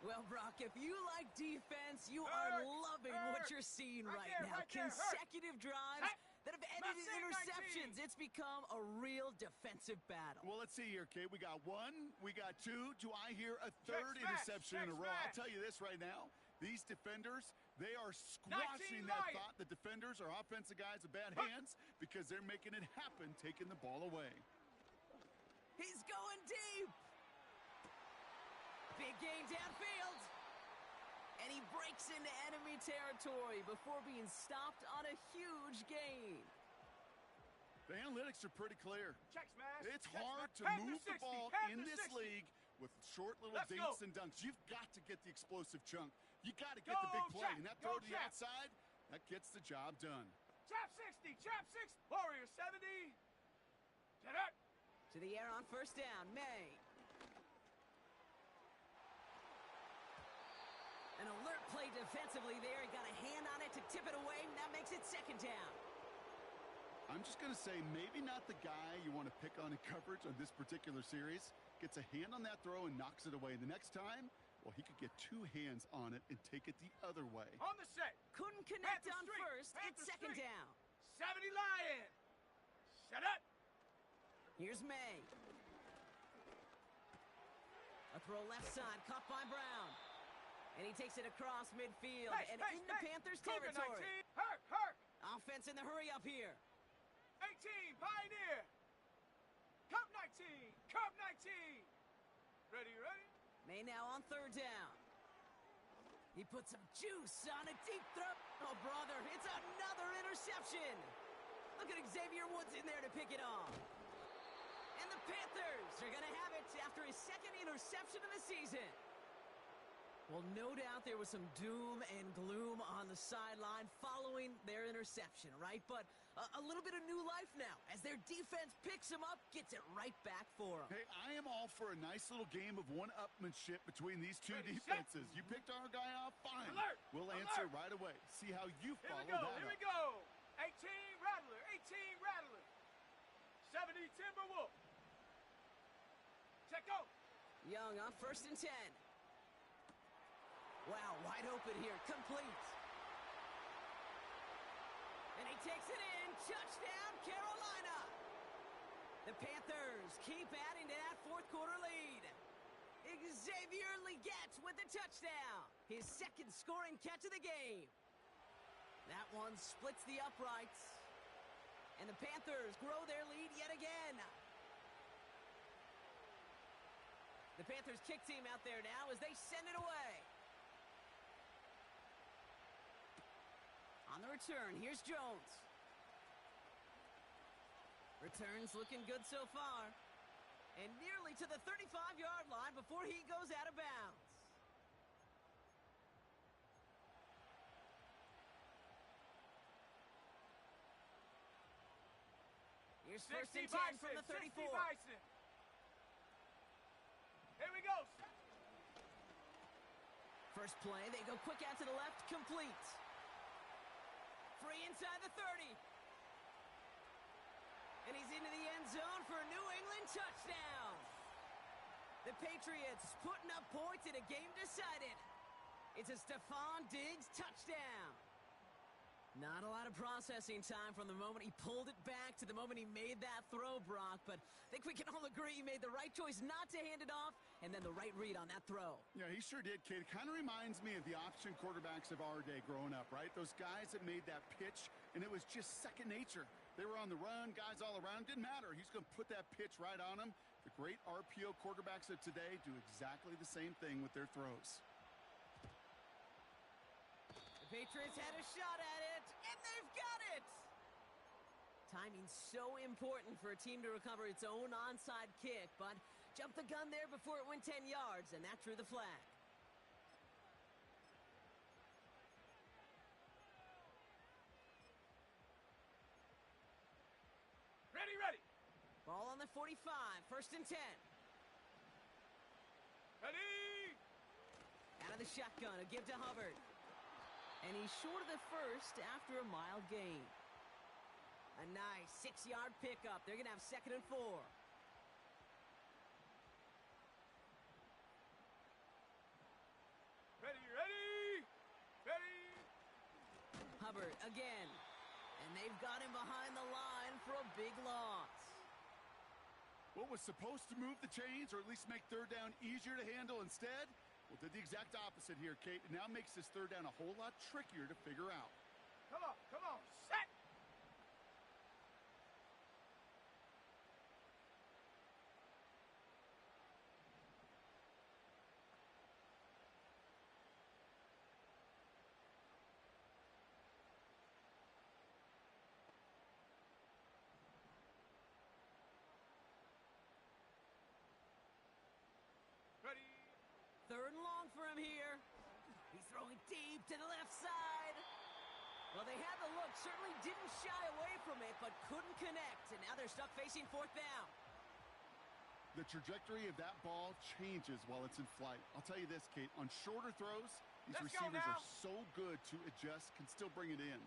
Well, Brock, if you like defense, you are loving what you're seeing right now. Consecutive drives that have ended in interceptions. It's become a real defensive battle. Well, let's see here, Kate. We got one, we got two. Do I hear a third interception in a row? I'll tell you this right now. These defenders, they are squashing that thought. The defenders are offensive guys with bad hands because they're making it happen, taking the ball away. He's going deep. Big gain downfield. And he breaks into enemy territory before being stopped on a huge gain. The analytics are pretty clear. It's hard to move the ball in this league with short little dinks and dunks. You've got to get the explosive chunk. You got to get the big play. And that throw to the outside, that gets the job done. Chap 60, chap 6, Warrior 70. Get up. To the air on first down, May. An alert play defensively there. He got a hand on it to tip it away, and that makes it second down. I'm just going to say maybe not the guy you want to pick on in coverage on this particular series. Gets a hand on that throw and knocks it away. The next time, well, he could get two hands on it and take it the other way. On the set. Couldn't connect on first. It's second down. 70 Lion. Set up. Here's May. A throw left side, caught by Brown. And he takes it across midfield and into Panthers territory. Hurt. Offense in the hurry up here. 18, Pioneer. Cup 19, Cup 19. Ready? May now on third down. He puts some juice on a deep throw. Oh, brother, it's another interception. Look at Xavier Woods in there to pick it off. And the Panthers are going to have it after his second interception of the season. Well, no doubt there was some doom and gloom on the sideline following their interception, right? But a little bit of new life now as their defense picks him up, gets it right back for them. Hey, I am all for a nice little game of one-upmanship between these two defenses. You picked our guy off, fine. We'll answer right away. See how you follow that up. Here we go. 18 Rattler, 18 Rattler. 70 Timberwolf. Check go. Young on first and 10. Wow, wide open here, complete. And he takes it in, touchdown Carolina. The Panthers keep adding to that fourth quarter lead. Xavier Legette with the touchdown, his second scoring catch of the game. That one splits the uprights. And the Panthers grow their lead yet again. The Panthers kick team out there now as they send it away. On the return, here's Jones. Returns looking good so far. And nearly to the 35-yard line before he goes out of bounds. Here's first 60 and 10 from Bison, the 34. 60 Bison. Here we go. First play, they go quick out to the left, complete. Free inside the 30. And he's into the end zone for a New England touchdown. The Patriots putting up points in a game decided. It's a Stephon Diggs touchdown. Not a lot of processing time from the moment he pulled it back to the moment he made that throw, Brock. But I think we can all agree he made the right choice not to hand it off, and then the right read on that throw. Yeah, he sure did, Kate. It kind of reminds me of the option quarterbacks of our day growing up, right? Those guys that made that pitch, and it was just second nature. They were on the run, guys all around. Didn't matter. He's going to put that pitch right on them. The great RPO quarterbacks of today do exactly the same thing with their throws. The Patriots had a shot at it, and they've got it! Timing's so important for a team to recover its own onside kick, but jumped the gun there before it went 10 yards, and that drew the flag. Ready, ready. Ball on the 45, first and 10. Ready. Out of the shotgun, a give to Hubbard. And he's short of the first after a mild gain. A nice 6-yard pickup. They're going to have 2nd and 4. Ready, ready. Ready. Hubbard again. And they've got him behind the line for a big loss. What was supposed to move the chains or at least make third down easier to handle instead? Well, did the exact opposite here, Kate. It now makes this third down a whole lot trickier to figure out. Come on, set. Ready. 3rd and long for him here. He's throwing deep to the left side. Well, they had the look, certainly didn't shy away from it, but couldn't connect. And now they're stuck facing 4th down. The trajectory of that ball changes while it's in flight. I'll tell you this, Kate, on shorter throws, these Let's go receivers now. are so good to adjust, can still bring it in.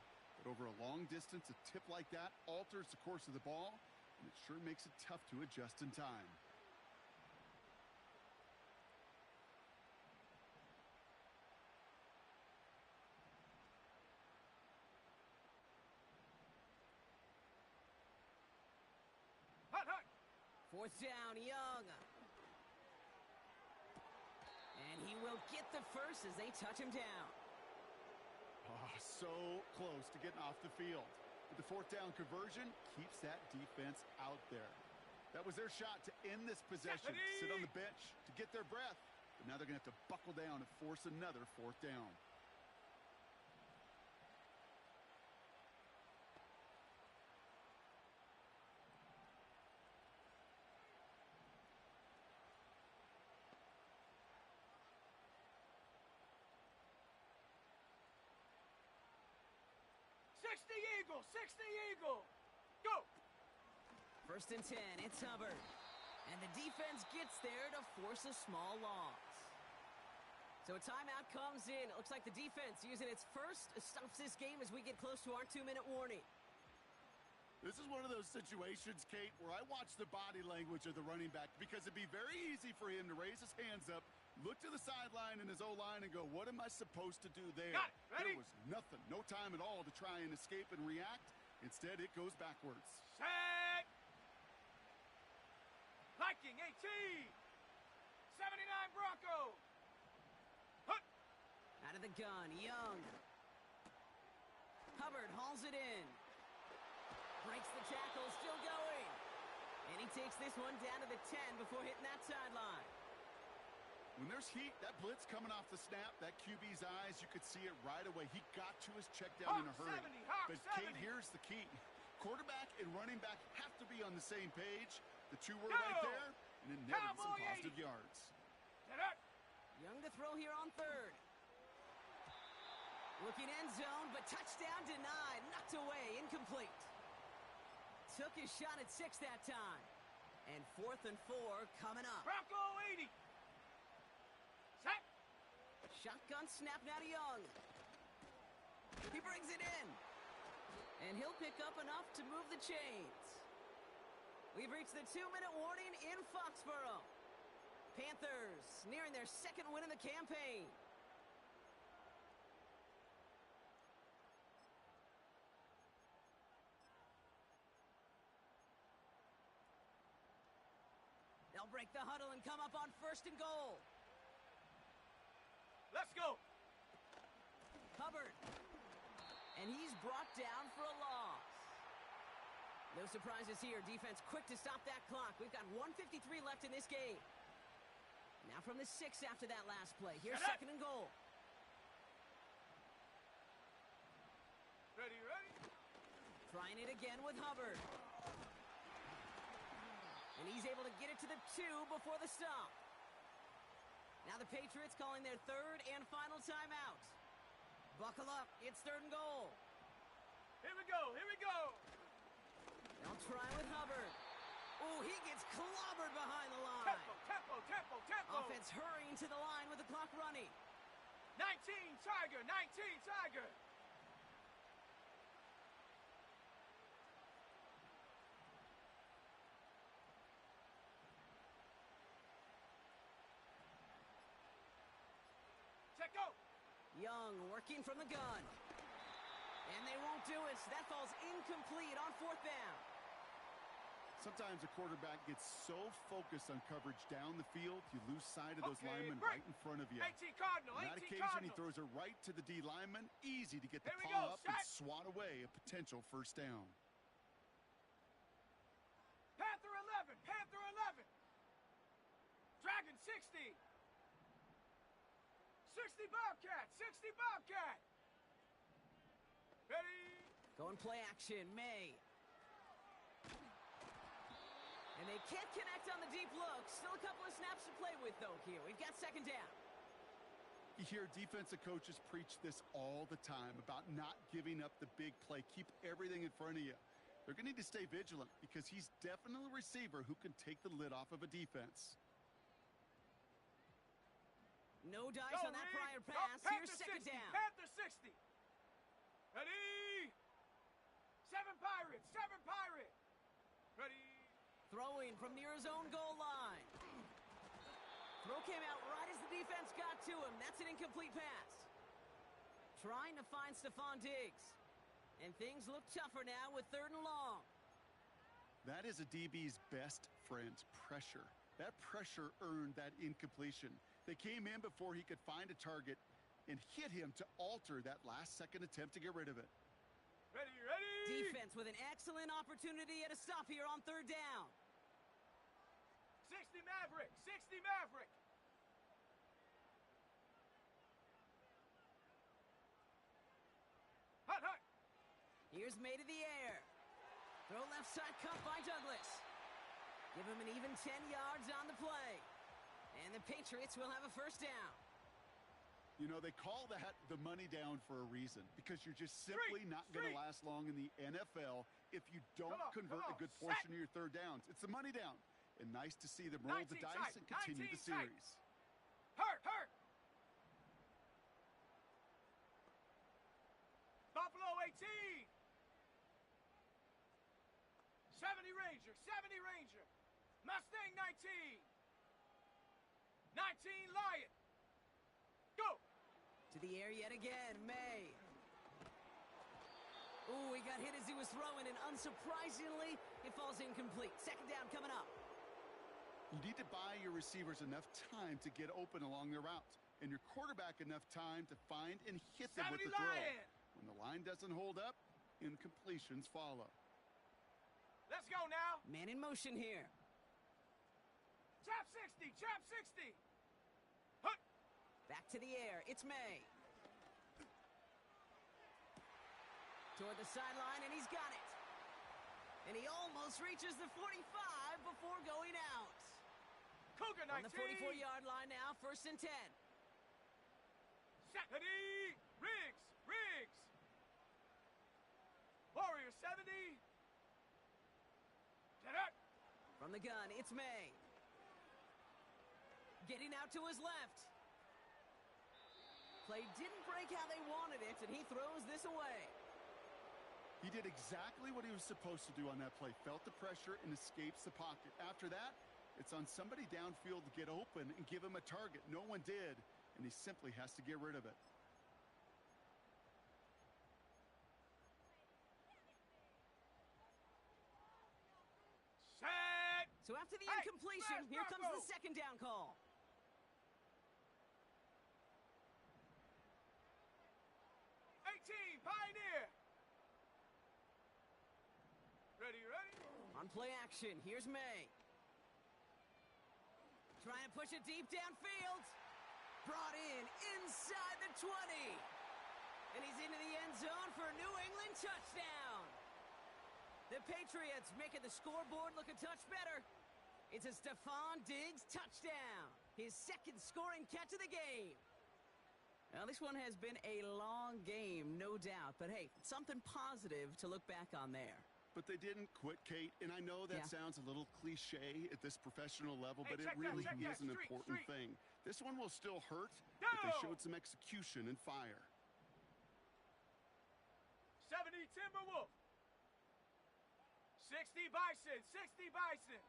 But over a long distance, a tip like that alters the course of the ball, and it sure makes it tough to adjust in time. Hut, hut. 4th down, Young. And he will get the first as they touch him down. Oh, so close to getting off the field. But the 4th down conversion keeps that defense out there. That was their shot to end this possession, sit on the bench to get their breath. But now they're going to have to buckle down and force another 4th down. Eagle, 60 Eagle. Go. 1st and 10, it's Hubbard. And the defense gets there to force a small loss. So a timeout comes in. It looks like the defense using its first stops this game as we get close to our 2-minute warning. This is one of those situations, Kate, where I watch the body language of the running back because it'd be very easy for him to raise his hands up, look to the sideline in his O-line and go, what am I supposed to do there? Got it. Ready? There was nothing, no time at all to try and escape and react. Instead, it goes backwards. Set. Viking 18. 79 Bronco. Hut. Out of the gun, Young. Hubbard hauls it in. Breaks the tackle, still going. And he takes this one down to the 10 before hitting that sideline. When there's heat, that blitz coming off the snap, that QB's eyes, you could see it right away. He got to his check down in a hurry. 70, Hawk But 70. Kate, here's the key. Quarterback and running back have to be on the same page. The two were Go! right there, and it netted some Cowboy positive 80. yards. Set up. Young to throw here on 3rd. Looking end zone, but touchdown denied. Knocked away, incomplete. took his shot at 6 that time. And 4th and 4 coming up. Bronco 80. Sack. Shotgun snap now to Young. He brings it in. And he'll pick up enough to move the chains. We've reached the 2-minute warning in Foxborough. Panthers nearing their 2nd win in the campaign. They'll break the huddle and come up on 1st and goal. Let's go. Hubbard. And he's brought down for a loss. No surprises here. Defense quick to stop that clock. We've got 1:53 left in this game. Now from the 6 after that last play. Here's 2nd and goal. Ready, ready. Trying it again with Hubbard. And he's able to get it to the 2 before the stop. Now the Patriots calling their 3rd and final timeout. Buckle up. It's 3rd and goal. Here we go, here we go. They'll try with Hubbard. Oh, he gets clobbered behind the line. Tempo, tempo, tempo, tempo. Offense hurrying to the line with the clock running. 19 Tiger, 19 Tiger. Check out. Young working from the gun. And they won't do it. That falls incomplete on 4th down. Sometimes a quarterback gets so focused on coverage down the field, you lose sight of those Okay, linemen break. right in front of you. 18 Cardinal, On that 18 occasion, he Cardinal. throws it right to the D lineman. Easy to get the Here we paw go, up and set. swat away a potential 1st down. Panther 11, Panther 11. Dragon 60. 60 Bobcat, 60 Bobcat. Ready. Going play action, May. And they can't connect on the deep look. Still a couple of snaps to play with, though, here. We've got 2nd down. You hear defensive coaches preach this all the time about not giving up the big play. Keep everything in front of you. They're going to need to stay vigilant because he's definitely a receiver who can take the lid off of a defense. No dice Go, on that Reed. prior Go, pass. Panther Here's 2nd 60, down. Panther 60. Ready. 7 Pirates, 7 Pirates. Ready. Throwing from near his own goal line. Throw came out right as the defense got to him. That's an incomplete pass. Trying to find Stephon Diggs. And things look tougher now with 3rd and long. That is a DB's best friend, pressure. That pressure earned that incompletion. They came in before he could find a target and hit him to alter that last-second attempt to get rid of it. Ready, ready. Defense with an excellent opportunity at a stop here on 3rd down. 60 Maverick, 60 Maverick. Hut, hut. Here's May to the air. Throw left side cut by Douglas. Give him an even 10 yards on the play. And the Patriots will have a 1st down. You know, they call that the money down for a reason because you're just simply not going to last long in the NFL if you don't convert a good portion of your 3rd downs. It's the money down. And nice to see them roll the dice and continue the series. Hurt, hurt. Buffalo 18. 70 Ranger, 70 Ranger. Mustang 19. 19 Lion. Go. To the air yet again, May. Ooh, he got hit as he was throwing, and unsurprisingly, it falls incomplete. 2nd down coming up. You need to buy your receivers enough time to get open along their route, and your quarterback enough time to find and hit them with 70 the throw. Lion. When the line doesn't hold up, incompletions follow. Let's go now. Man in motion here. Chop 60, chop 60. Hut. Back to the air. It's May. Toward the sideline, and he's got it. And he almost reaches the 45 before going out. Cougar 19. On the 44-yard line now, 1st and 10. Ready. Riggs, Riggs. Warrior 70. From the gun, it's May. Getting out to his left. Play didn't break how they wanted it, and he throws this away. He did exactly what he was supposed to do on that play. Felt the pressure and escapes the pocket. After that, it's on somebody downfield to get open and give him a target. No one did, and he simply has to get rid of it. Set. So after the Hey, incompletion, last here comes the move. second down call. 18, Pioneer. Ready, ready. On play action, here's May. Trying to push it deep downfield. Brought in inside the 20. And he's into the end zone for a New England touchdown. The Patriots making the scoreboard look a touch better. It's a Stephon Diggs touchdown. His second scoring catch of the game. Now, this one has been a long game, no doubt. But, hey, something positive to look back on there. But they didn't quit, Kate, and I know that sounds a little cliche at this professional level, Hey, but it check that, really check that. is an Street, important street. thing. This one will still hurt, but they Go! showed some execution and fire. 70 Timberwolf. 60 Bison, 60 Bison.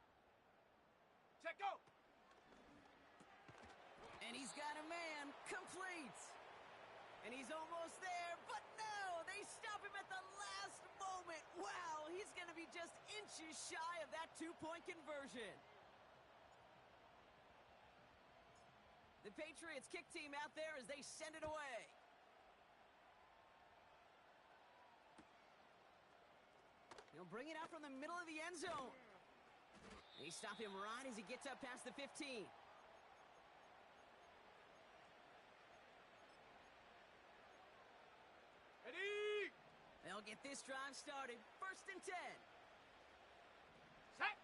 Check go. And he's got a man, complete. And he's almost there, but no, they stop him at the last moment. Wow, he's going to be just inches shy of that two-point conversion. The Patriots kick team out there as they send it away. He'll bring it out from the middle of the end zone. They stop him right as he gets up past the 15. Ready. They'll get this drive started. 1st and 10. Set.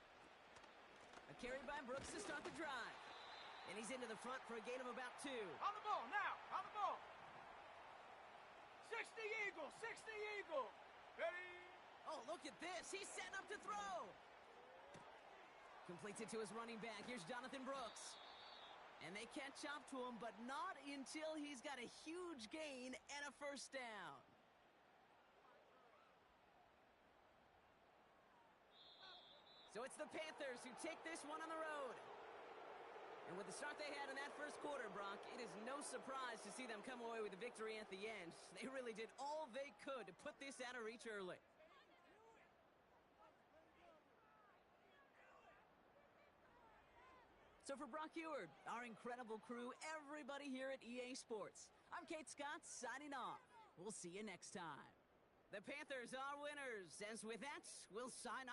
A carry by Brooks to start the drive. And he's into the front for a gain of about 2. On the ball now. On the ball. 60 Eagle, 60 Eagle. Ready. Oh, look at this. He's setting up to throw. Completes it to his running back. Here's Jonathan Brooks. And they catch up to him, but not until he's got a huge gain and a first down. So it's the Panthers who take this one on the road. And with the start they had in that first quarter, Brock, it is no surprise to see them come away with a victory at the end. They really did all they could to put this out of reach early. So for Brock Eward, our incredible crew, everybody here at EA Sports, I'm Kate Scott signing off. We'll see you next time. The Panthers are winners, as with that, we'll sign